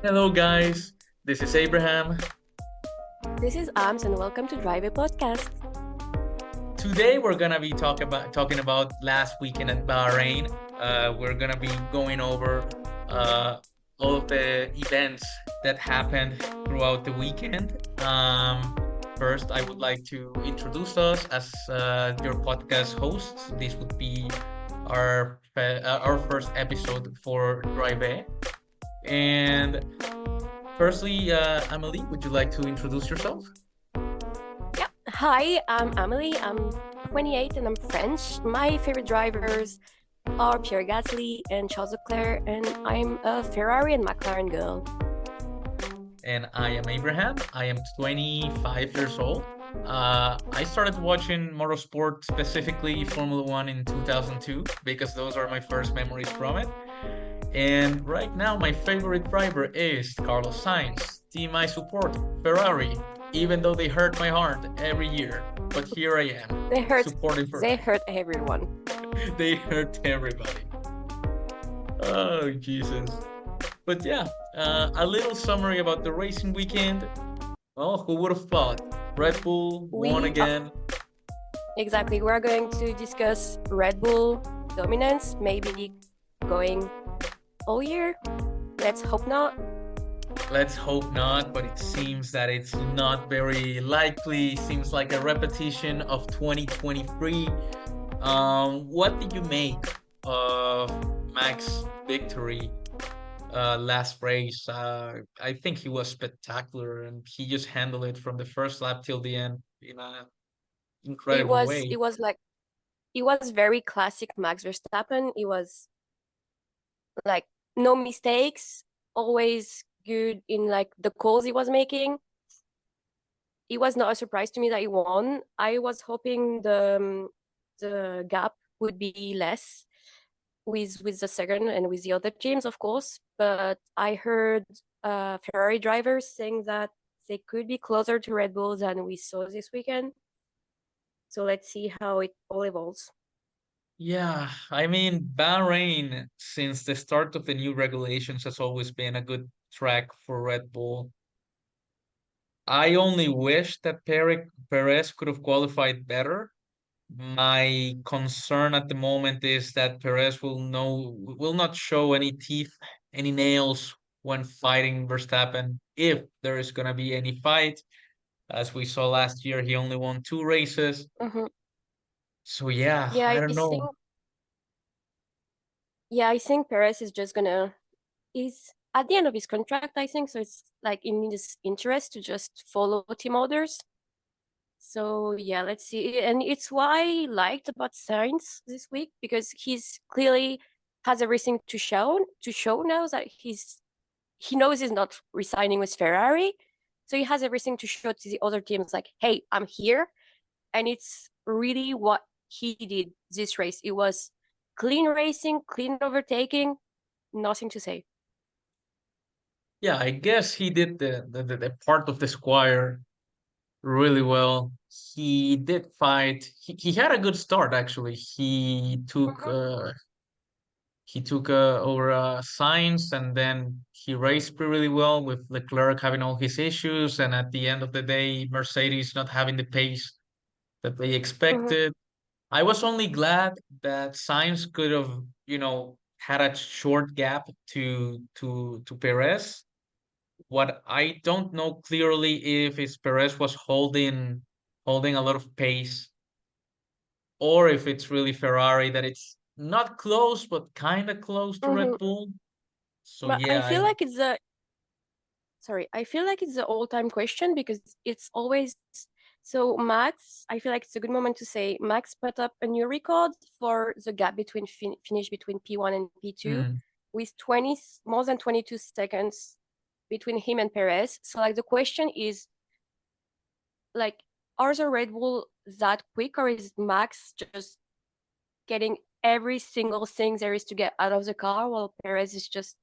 Hello, guys. This is Abraham. This is Ams, and welcome to Drive a Podcast. Today, we're gonna be talking about last weekend at Bahrain. We're gonna be going over uh, all of the events that happened throughout the weekend. First, I would like to introduce us as your podcast hosts. This would be our first episode for Drive A. And firstly, Amelie, would you like to introduce yourself? Yeah. Hi, I'm Amelie. I'm 28 and I'm French. My favorite drivers are Pierre Gasly and Charles Leclerc, and I'm a Ferrari and McLaren girl. And I am Abraham. I am 25 years old. I started watching motorsport, specifically Formula One, in 2002 because those are my first memories from it. And right now, my favorite driver is Carlos Sainz. Team I support, Ferrari, even though they hurt my heart every year. But here I am, They hurt. supporting They Ferrari. hurt everyone. They hurt everybody. Oh, Jesus. But yeah, a little summary about the racing weekend. Well, who would have thought? Red Bull won We again. exactly. We're going to discuss Red Bull dominance, maybe going all year. Let's hope not. Let's hope not, but it seems that it's not very likely. Seems like a repetition of 2023. What did you make of Max's victory last race? I think he was spectacular, and he just handled it from the first lap till the end in an It incredible was. way. It was like. It was very classic Max Verstappen. It was like no mistakes, always good in like the calls he was making. It was not a surprise to me that he won. I was hoping the gap would be less with the second and with the other teams, of course. But I heard Ferrari drivers saying that they could be closer to Red Bull than we saw this weekend. So let's see how it all evolves. Yeah, I mean, Bahrain, since the start of the new regulations, has always been a good track for Red Bull. I only wish that Perez could have qualified better. My concern at the moment is that Perez will not show any teeth, any nails when fighting Verstappen, if there is gonna be any fight. As we saw last year, he only won two races. Mhm. So yeah, Yeah, I I don't think know. yeah, I think Perez is just gonna is at the end of his contract, I think. So it's like in his interest to just follow team orders. So yeah, let's see. And it's what I liked about Sainz this week because he's clearly has everything to show now that he knows he's not resigning with Ferrari. So he has everything to show to the other teams like, hey, I'm here. And it's really what he did this race. It was clean racing, clean overtaking, nothing to say. Yeah, I guess he did the part of the squire really well. He did fight. He had a good start actually. He took over Sainz, and then he raced really well with Leclerc having all his issues, and at the end of the day, Mercedes not having the pace that they Mm-hmm. expected. I was only glad that Sainz could have, had a short gap to Perez. What I don't know clearly if Perez was holding a lot of pace, or if it's really Ferrari that it's not close but kind of close to Mm-hmm. Red Bull. So But yeah, I I feel like it's the all-time question because it's always so Max, I feel like it's a good moment to say Max put up a new record for the gap between finish between P1 and P2 mm, with 20 more than 22 seconds between him and Perez. So like the question is like are the Red Bull that quick or is Max just getting every single thing there is to get out of the car while Perez is just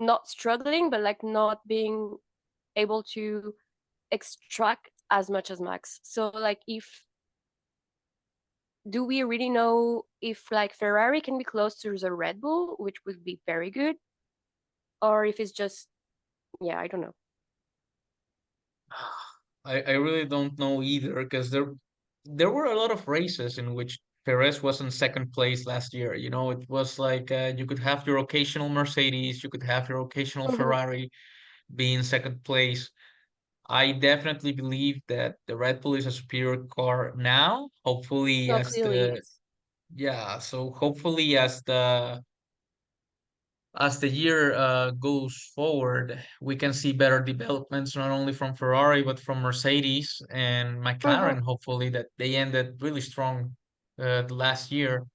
not struggling but like not being able to extract as much as Max. So like if do we really know if like Ferrari can be close to the Red Bull, which would be very good, or if it's just, yeah, I don't know. I really don't know either because there were a lot of races in which Perez was in second place last year. You know, it was like you could have your occasional Mercedes, you could have your occasional Mhm. Ferrari be in second place. I definitely believe that the Red Bull is a superior car now. Hopefully, No, as clearly it the is. yeah, so hopefully as the year goes forward, we can see better developments not only from Ferrari but from Mercedes and Mhm. McLaren. Hopefully, that they ended really strong the last year.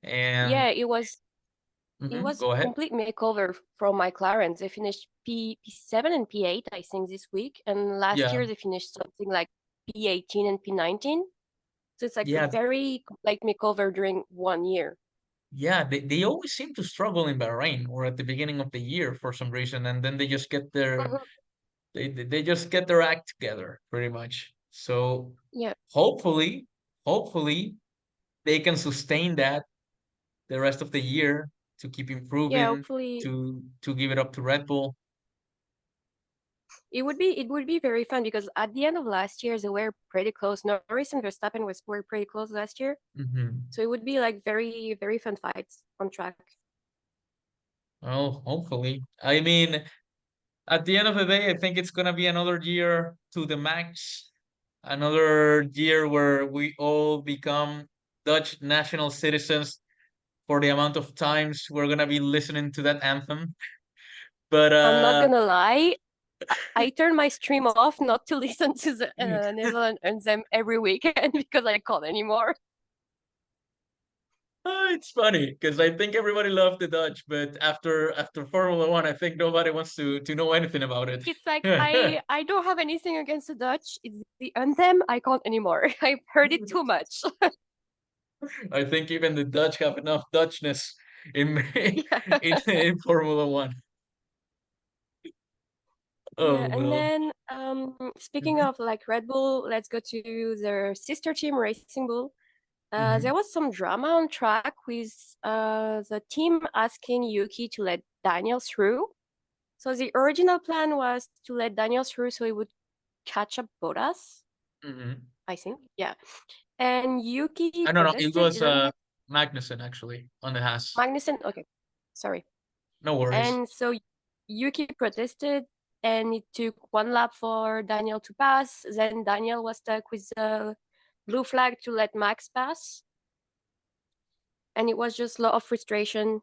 Yeah, And it mhm, was go ahead. complete makeover from McLaren. They finished P7 and P8, I think, this week, and last Yeah, year they finished something like P18 and P19. So it's like a yeah, very complete makeover during 1 year. yeah. They always seem to struggle in Bahrain or at the beginning of the year for some reason, and then they just get their Mhm. they just get their act together pretty much. So Yeah, hopefully, hopefully they can sustain that the rest of the year to keep yeah. improving, Hopefully, to give it up to Red Bull. it would be very fun because at the end of last year they were pretty close. Norris and Verstappen were pretty close last year, Hmm. so it would be like very very fun fights on track. Well, hopefully. I mean, at the end of the day, I think it's gonna be another year to the max, another year where we all become Dutch national citizens for the amount of times we're gonna be listening to that anthem. But I'm not gonna lie, I turn my stream off not to listen to the Netherlands anthem every weekend because I can't anymore. it's funny because I think everybody loved the Dutch, but after Formula One, I think nobody wants to know anything about it. It's like I don't have anything against the Dutch. It's the anthem I can't anymore. I've heard it too much. I think even the Dutch have enough Dutchness in Yeah. in Formula One. Yeah, Oh and well. then speaking Hmm. of like Red Bull, let's go to their sister team, Racing Bull. There Hmm. was some drama on track with the team asking Yuki to let Daniel through. So the original plan was to let Daniel through so he would catch up Bottas, Hmm. I think. Yeah. And Yuki I don't know. It protested, was didn't he? Magnussen actually on the Haas. Magnussen? Okay. Sorry. No worries. And so Yuki protested, and it took one lap for Daniel to pass. Then Daniel was stuck with the blue flag to let Max pass. And it was just a lot of frustration,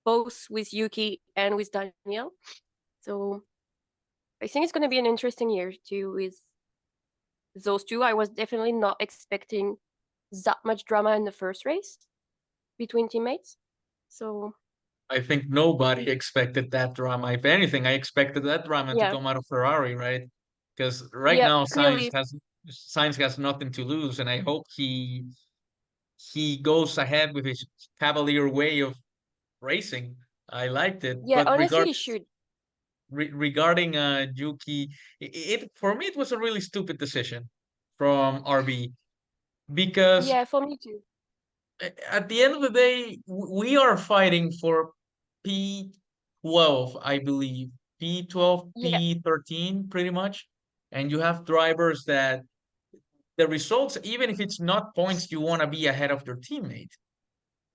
both with Yuki and with Daniel. So I think it's going to be an interesting year too with those two. I was definitely not expecting that much drama in the first race between teammates. So I think nobody expected that drama. If anything, I expected that drama to yeah, come out of Ferrari, right? Because right yeah, now clearly, Sainz has nothing to lose, and I hope he goes ahead with his cavalier way of racing. I liked it, yeah. but Honestly, he should. regarding Yuki, for me it was a really stupid decision from RB because Yeah, for me too. at the end of the day we are fighting for P12, I believe, P12, Yeah. P13, pretty much, and you have drivers that the results, even if it's not points, you want to be ahead of your teammate.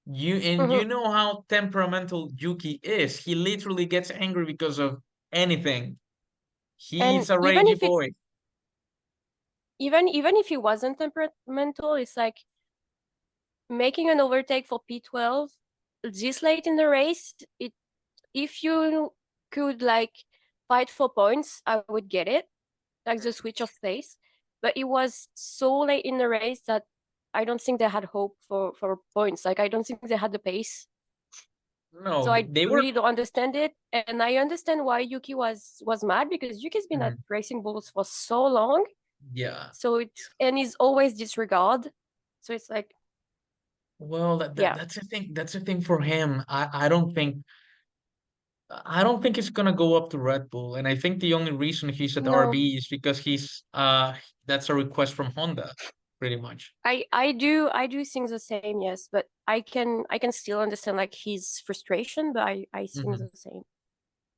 Mhm. You know how temperamental Yuki is. He literally gets angry because of anything. And He's a ragey boy. even if he wasn't temperamental, it's like making an overtake for P12 this late in the race. It if you could like fight for points, I would get it, like the switch of pace. But it was so late in the race that I don't think they had hope for points. Like I don't think they had the pace. No, So I they were. really don't understand it, and I understand why Yuki was mad because Yuki's been at Mhm. Racing Bulls for so long. Yeah. So it's and he's always disregard. So it's like, Well, yeah, that's the thing. That's the thing for him. I don't think he's gonna go up to Red Bull, and I think the only reason he's at no, RB is because he's that's a request from Honda, pretty much. I do think the same, yes, but I can still understand like his frustration, but I think Hmm. the same.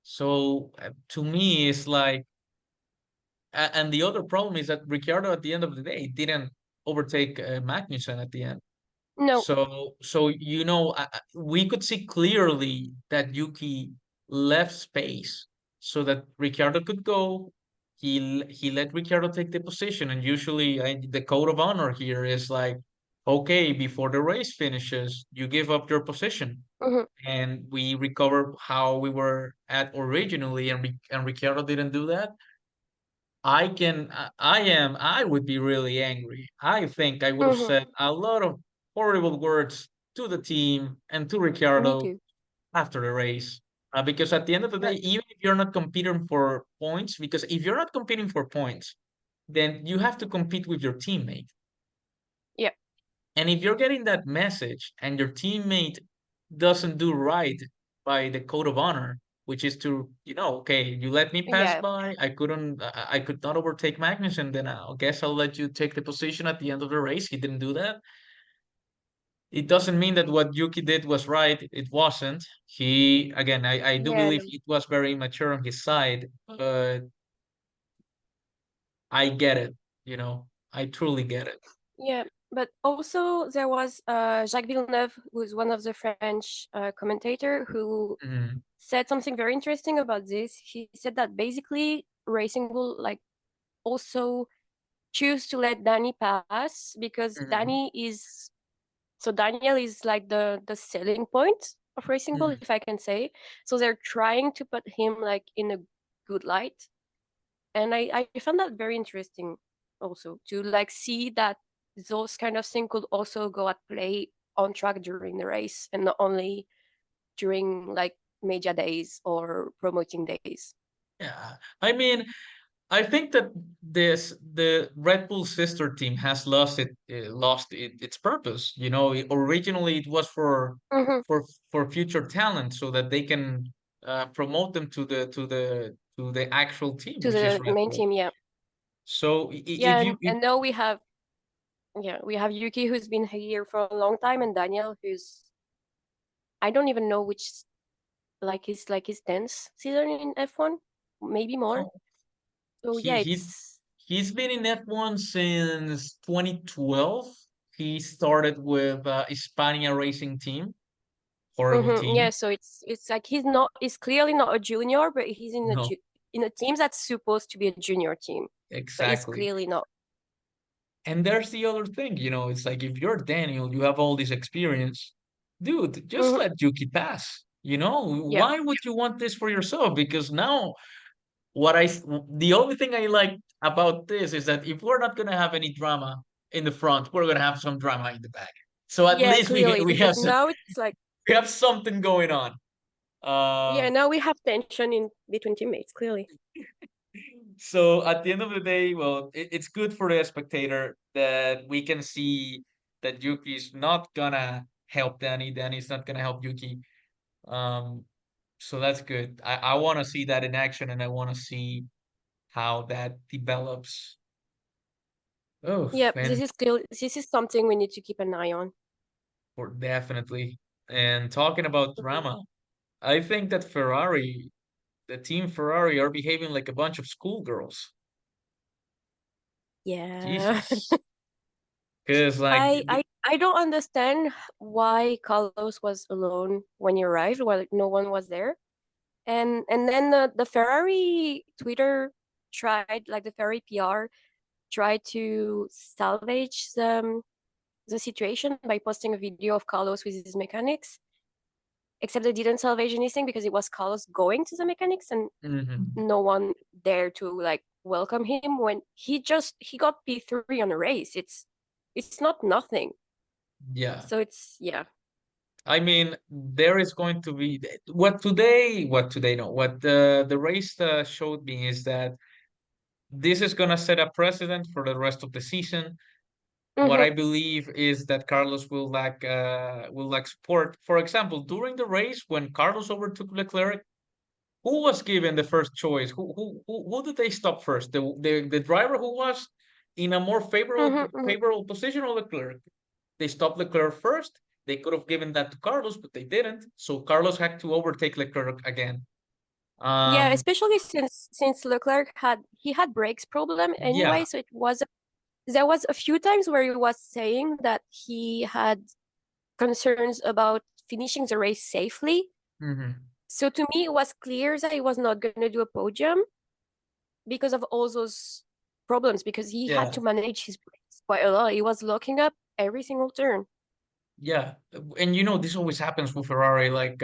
So to me, it's like, and the other problem is that Ricciardo at the end of the day didn't overtake Magnussen at the end. No. So we could see clearly that Yuki left space so that Ricciardo could go. He let Ricciardo take the position, and usually the code of honor here is like, okay, before the race finishes, you give up your position, Hmm. and we recover how we were at originally, and Ricciardo didn't do that. I would be really angry. I think I would have Hmm. said a lot of horrible words to the team and to Me Ricciardo too. after the race. Because at the end of the day, Like, even if you're not competing for points, because if you're not competing for points, then you have to compete with your teammate. yeah, And if you're getting that message and your teammate doesn't do right by the code of honor, which is to, okay, you let me pass yeah, by, I could not overtake Magnussen, then I guess I'll let you take the position at the end of the race. He didn't do that. It doesn't mean that what Yuki did was right. It wasn't. Again, I do yeah, believe no, it was very immature on his side, but I get it, I truly get it. yeah. But also there was Jacques Villeneuve, who's one of the French commentator, who Mhm, said something very interesting about this. He said that basically Racing Bull like also choose to let Danny pass because mhm, Danny is so Daniel is like the selling point of Racing Bull, mhm. if I can say. So they're trying to put him like in a good light. And I found that very interesting also to like see that those kind of things could also go at play on track during the race and not only during like media days or promoting days. Yeah, I mean, I think that the Red Bull sister team has its purpose. Originally it was Hmm. for for future talent so that they can promote them to the actual team, To which is the Red main Bull. team, yeah. So Yeah, if you if, and now we have, yeah, we have Yuki, who's been here for a long time, and Daniel, who's, I don't even know which, like his 10th season in F1, maybe more. oh, So he yeah, he's it's he's been in F1 since 2012. He started with Hispania Racing Team, horrible yeah. team. So it's like he's clearly not a junior, but he's No, in a team that's supposed to be a junior team, but it's exactly. clearly not. And there's the other thing, it's like if you're Daniel, you have all this experience, dude, just Hmm. let Yuki pass. Yeah, Why would you want this for yourself? Because now, the only thing I like about this is that if we're not gonna have any drama in the front, we're gonna have some drama in the back. So at yeah, least clearly we because have now it's like, we have something going on. yeah, Um, now we have tension in between teammates. Clearly, So at the end of the day, well, it's good for the spectator that we can see that Yuki's not gonna help Danny. Danny's not gonna help Yuki. Um, so that's good. I want to see that in action, and I want to see how that develops. Oh, yeah, and this is something we need to keep an eye on. for definitely. And talking about Mhm. drama, I think that the team Ferrari, are behaving like a bunch of schoolgirls. Yeah. Jesus, because like I don't understand why Carlos was alone when he arrived, while no one was there. And then the Ferrari Twitter tried, like the Ferrari PR tried to salvage the situation by posting a video of Carlos with his mechanics. Except they didn't salvage anything because it was Carlos going to the mechanics and mhm, no one there to like welcome him when he got P3 on a race. It's not nothing. yeah. So it's, yeah. I mean, there is going to be what today, no, what the race showed me is that this is going to set a precedent for the rest of the season. What Hmm. I believe is that Carlos will lack support. For example, during the race when Carlos overtook Leclerc, who was given the first choice? Who did they stop first? The driver who was in a more Hmm. Hmm. favorable position, or Leclerc? They stopped Leclerc first. They could have given that to Carlos, but they didn't. So Carlos had to overtake Leclerc again. Yeah, Um, especially since Leclerc had brakes problem yeah. anyway, so it was there was a few times where he was saying that he had concerns about finishing the race safely. Hmm. So to me, it was clear that he was not going to do a podium because of all those problems, because he had Yeah. to manage his brakes quite a lot. He was locking up every single turn. Yeah. And this always happens with Ferrari. Like,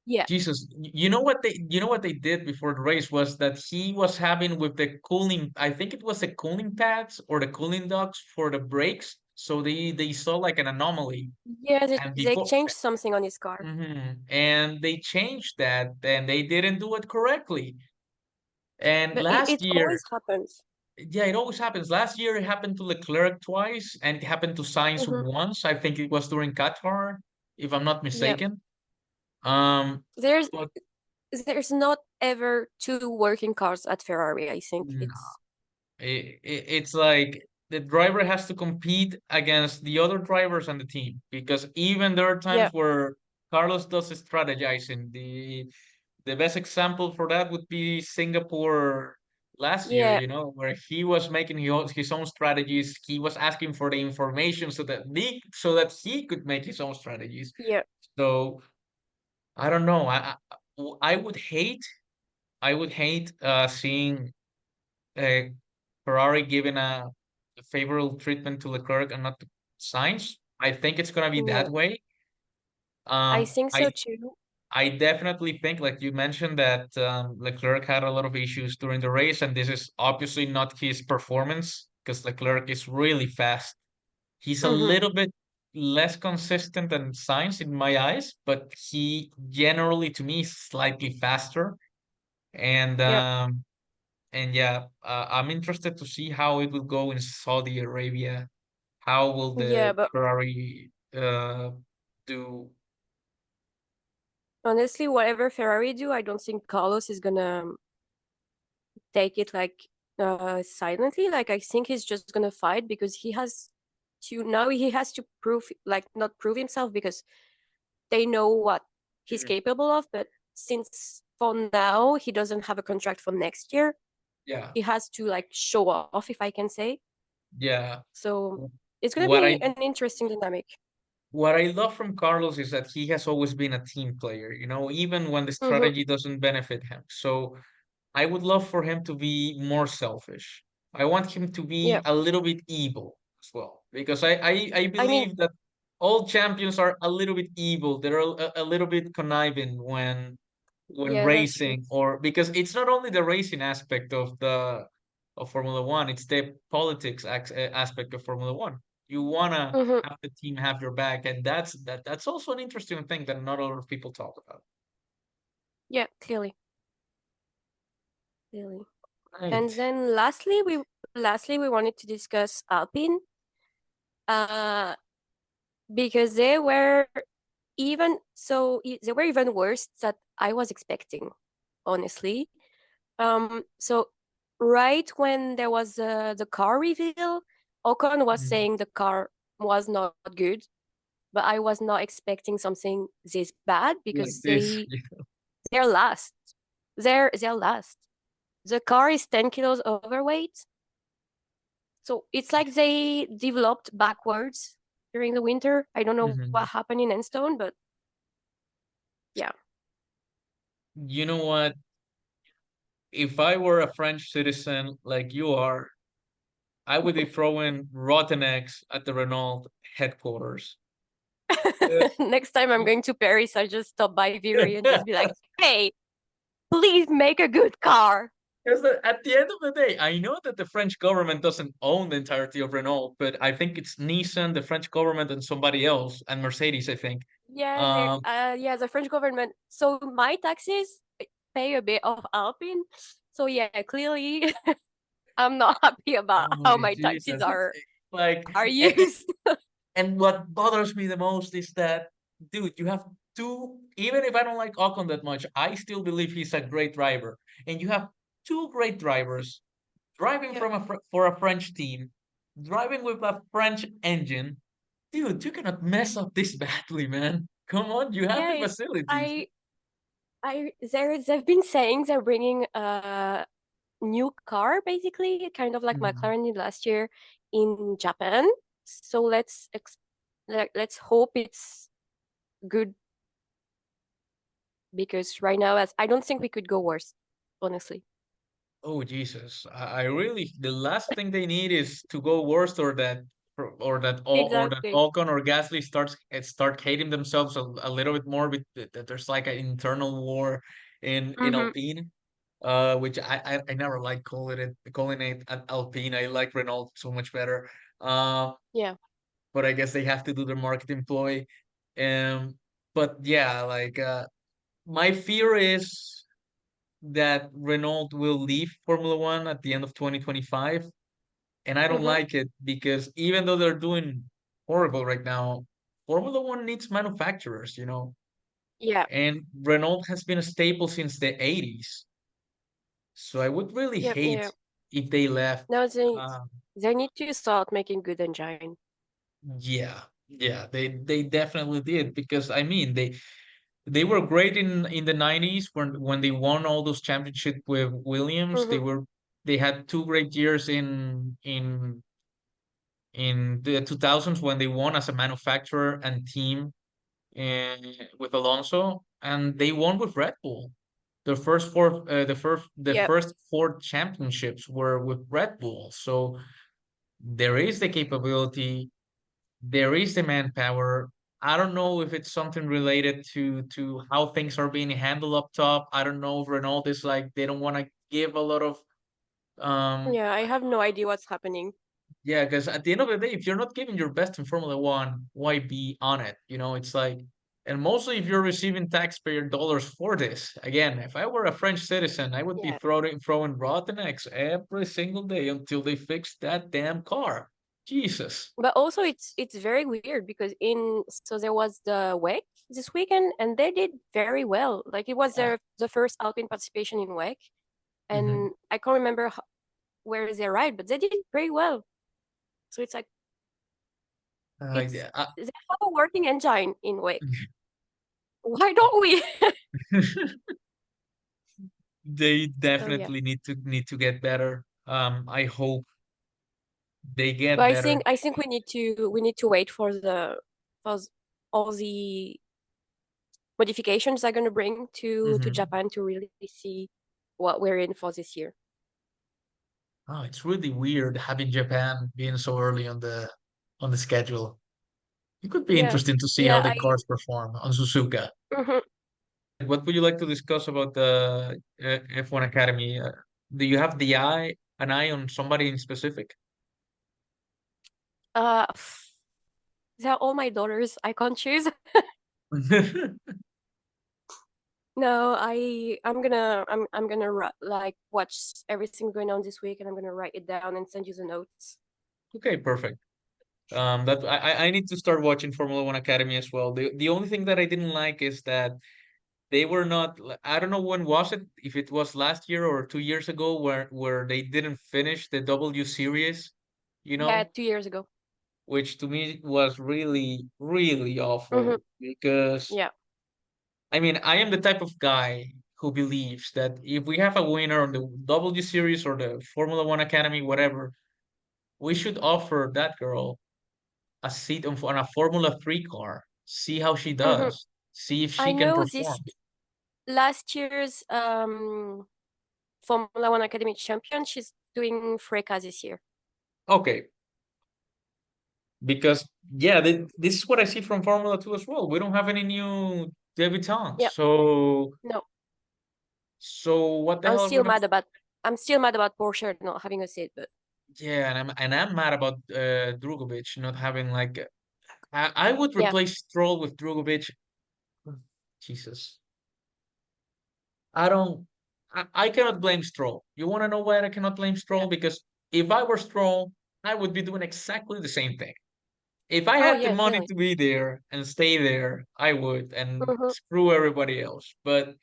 Yeah, Jesus, you know what they did before the race was that he was having with the cooling, I think it was the cooling pads or the cooling ducts for the brakes. So they saw like an anomaly. yeah, And they before changed something on his car. and they changed that and they didn't do it correctly. And But last it year, always happens. yeah, it always happens. Last year it happened to Leclerc twice and it happened to Sainz Hmm. once. I think it was during Qatar, if I'm not Yep. mistaken. Um, There's but there's not ever two working cars at Ferrari, I think. no, It's it's like the driver has to compete against the other drivers on the team because even there are times yeah, where Carlos does strategizing. The best example for that would be Singapore last year, yeah, where he was making his own strategies. He was asking for the information so that he could make his own strategies. yeah. So I don't know. I would hate seeing uh, Ferrari giving a favorable treatment to Leclerc and not to Sainz. I think it's gonna be Yeah, that way. I Um, think so I too. I definitely think, like you mentioned, that Leclerc had a lot of issues during the race, and this is obviously not his performance because Leclerc is really fast. He's a Hmm. little bit less consistent than Sainz in my eyes, but he generally, to me, is slightly faster. And Yep. um, and yeah, I'm interested to see how it will go in Saudi Arabia. How will Yeah, the but Ferrari do? honestly, whatever Ferrari do, I don't think Carlos is gonna take it like silently. Like I think he's just gonna fight because he has to prove, like, not prove himself because they know what he's Mhm. capable of, but since for now he doesn't have a contract for next year, Yeah, he has to like show off, if I can say. yeah. So it's gonna What be I an interesting dynamic. what I love from Carlos is that he has always been a team player, even when the Mm-hmm. strategy doesn't benefit him. So I would love for him to be more selfish. I want him to be Yeah. a little bit evil as well, because I I mean, believe that all champions are a little bit evil. They're a little bit conniving when yeah, that's true. racing, or because it's not only the racing aspect of Formula One, it's the politics aspect of Formula One. You wanna Mm-hmm. have the team have your back, and that's also an interesting thing that not a lot of people talk about. Yeah, clearly, clearly. And Right. then lastly we wanted to discuss Alpine, uh, because they were even worse than I was expecting, honestly. So right when there was the car reveal, Ocon was Mhm. saying the car was not good, but I was not expecting something this bad Like because this. they're last. They're last. The car is 10 kilos overweight. So it's like they developed backwards during the winter. I don't know Mhm. what happened in Enstone, but yeah. You know what? If I were a French citizen like you are, I would be throwing rotten eggs at the Renault headquarters. Uh, Next time I'm going to Paris, I just stop by Viry and just be like, hey, please make a good car. Because at the end of the day, I know that the French government doesn't own the entirety of Renault, but I think it's Nissan, the French government, and somebody else, and Mercedes, I think. Um, Yeah, the French government. So my taxes pay a bit of Alpine. So yeah, clearly I'm not happy about oh how my taxes Jesus, like, are and, used. and what bothers me the most is that, dude, you have two. Even if I don't like Ocon that much, I still believe he's a great driver, and you have two great drivers driving Yeah. for a French team, driving with a French engine. Dude, you cannot mess up this badly, man. Come on, you have Yeah, the it's facilities. I they've been saying they're bringing a new car, basically, kind of like Mhm. McLaren did last year in Japan. So let's hope it's good because right now, as I don't think we could go worse, honestly. Oh Jesus! I really the last thing they need is to go worst or that Exactly. Ocon or Gasly start hating themselves a little bit more. That there's like an internal war in Mm-hmm. Alpine, which I never like calling it Alpine. I like Renault so much better. Uh, Yeah. but I guess they have to do their marketing ploy. Um, but yeah, like my fear is that Renault will leave Formula One at the end of 2025. And I don't Mm-hmm. like it because even though they're doing horrible right now, Formula One needs manufacturers, you know. Yeah. And Renault has been a staple since the 80s. So I would really Yep. hate Yeah. if they left. Now Um, they need to start making good engine. yeah, yeah, they definitely did because I mean they were great in the 90s when they won all those championships with Williams. Mm-hmm. They had two great years in the 2000s when they won as a manufacturer and team with Alonso, and they won with Red Bull. The Yep. first four championships were with Red Bull. So there is the capability, there is the manpower. I don't know if it's something related to how things are being handled up top. I don't know if Renault is like they don't want to give a lot of um Yeah. I have no idea what's happening. yeah, because at the end of the day, if you're not giving your best in Formula One, why be on it? You know, it's like, and mostly if you're receiving taxpayer dollars for this. Again, if I were a French citizen, I would be Yeah. throwing rotten eggs every single day until they fix that damn car. Jesus. But also it's very weird because in so there was the WEC this weekend and they did very well. Like it was Yeah. the first Alpine participation in WEC, Hmm. and I can't remember where they ride, but they did pretty well. So it's like it's Yeah. they have a working engine in WEC. Why don't we? They So yeah. definitely need to get better. I hope they But get better. I think we need to wait for all the modifications they're gonna bring to Hmm. Japan to really see what we're in for this year. Oh, it's really weird having Japan being so early on the schedule. It could be Yeah. interesting to see how Yeah, the cars perform on Suzuka. mhm. What would you like to discuss about the F1 Academy? Do you have an eye on somebody in specific? uh they're all my daughters. I can't choose. No, I'm gonna like watch everything going on this week and I'm gonna write it down and send you the notes. Okay, perfect. That I need to start watching Formula One Academy as well. The only thing that I didn't like is that they were not. I don't know when was it, if it was last year or 2 years ago, where they didn't finish the W series, you Yeah, know, 2 years ago. which to me was really, really Hmm. awful because Yeah. I mean, I am the type of guy who believes that if we have a winner on the W Series or the Formula One Academy, whatever, we should offer that girl a seat on a Formula 3 car, see how she Hmm. does, see if I she can know this perform. last year's Formula One Academy champion, she's doing Freca this year. Okay, because yeah, this is what I see from Formula 2 as well. We don't have any new debutants. Yep. No. So what the I'm hell are we still gonna mad about I'm still mad about Porsche not having a seat, but yeah, and I'm mad about Drugovic not having like I would yeah. replace Stroll with Drugovic. Jesus. I don't I cannot blame Stroll. You want to know why I cannot blame Yeah. Stroll? Because if I were Stroll, I would be doing exactly the same thing. If I Oh had the yeah, money definitely. to be there and stay there, I would and Hmm. screw everybody else. But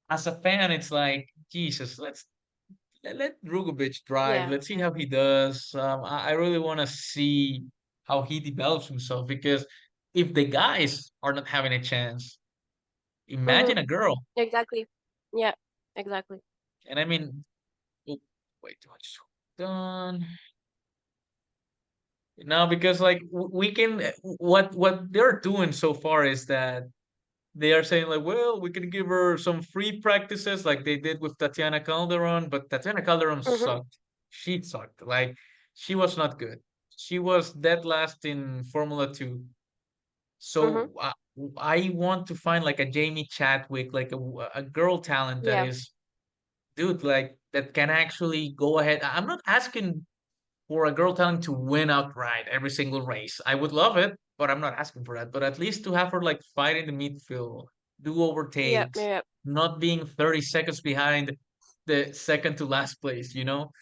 as a fan, it's like, Jesus, let Drugovic drive. Yeah. Let's see how he does. I really want to see how he develops himself because if the guys are not having a chance, Mm-hmm. Imagine a girl. Exactly. Yeah, exactly. And I mean, oh, wait, what's done? No, because like we can what they're doing so far is that they are saying like, well, we can give her some free practices like they did with Tatiana Calderon, but Tatiana Calderon Mm-hmm. sucked. She sucked. Like she was not good. She was dead last in Formula 2. Mm-hmm. So I want to find like a Jamie Chadwick, like a girl talent that Yeah. is, dude, like that can actually go ahead. I'm not asking for a girl talent to win outright every single race. I would love it, but I'm not asking for that. But at least to have her like fight in the midfield, do Yeah. overtakes, Yeah. not being 30 seconds behind the second to last place, you know?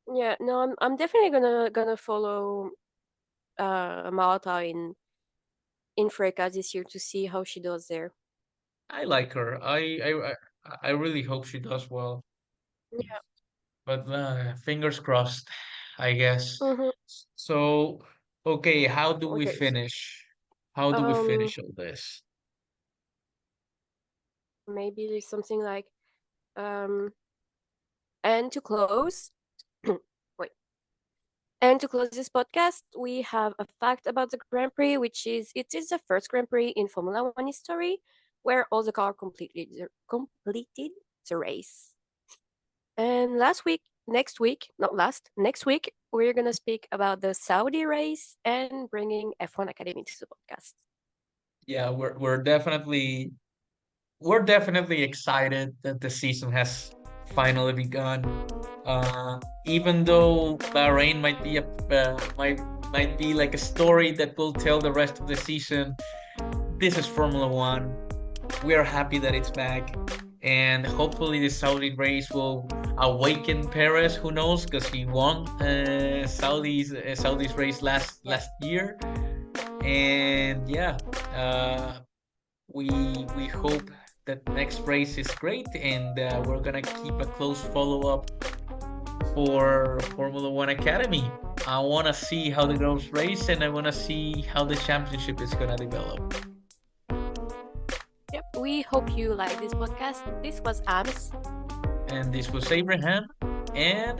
Yeah. No, I'm definitely gonna follow Malta in Freca this year to see how she does there. I like her. I really hope she does well. Yeah. But fingers crossed, I guess. Mm-hmm. So, okay, how do we Okay. finish? How do we Um, finish all this? maybe there's something like um, and to close. Wait. And to close this podcast, we have a fact about the Grand Prix, which is it is the first Grand Prix in Formula One history where all the car completed the race. And next week, we're gonna speak about the Saudi race and bringing F1 Academy to the podcast. Yeah, we're definitely excited that the season has finally begun. Even though Bahrain might be like a story that will tell the rest of the season, this is Formula One. We are happy that it's back, and hopefully the Saudi race will awaken Perez. Who knows? Because he won Saudi's race Yeah. last year, and yeah, uh, we we hope that next race is great, and we're gonna keep a close follow up for Formula One Academy. I want to see how the girls race, and I want to see how the championship is gonna develop. Yep. We hope you like this podcast. This was Ams. And this was Abraham, and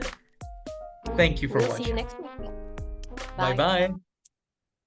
thank you for We'll see you watching. next week. Bye Bye. bye.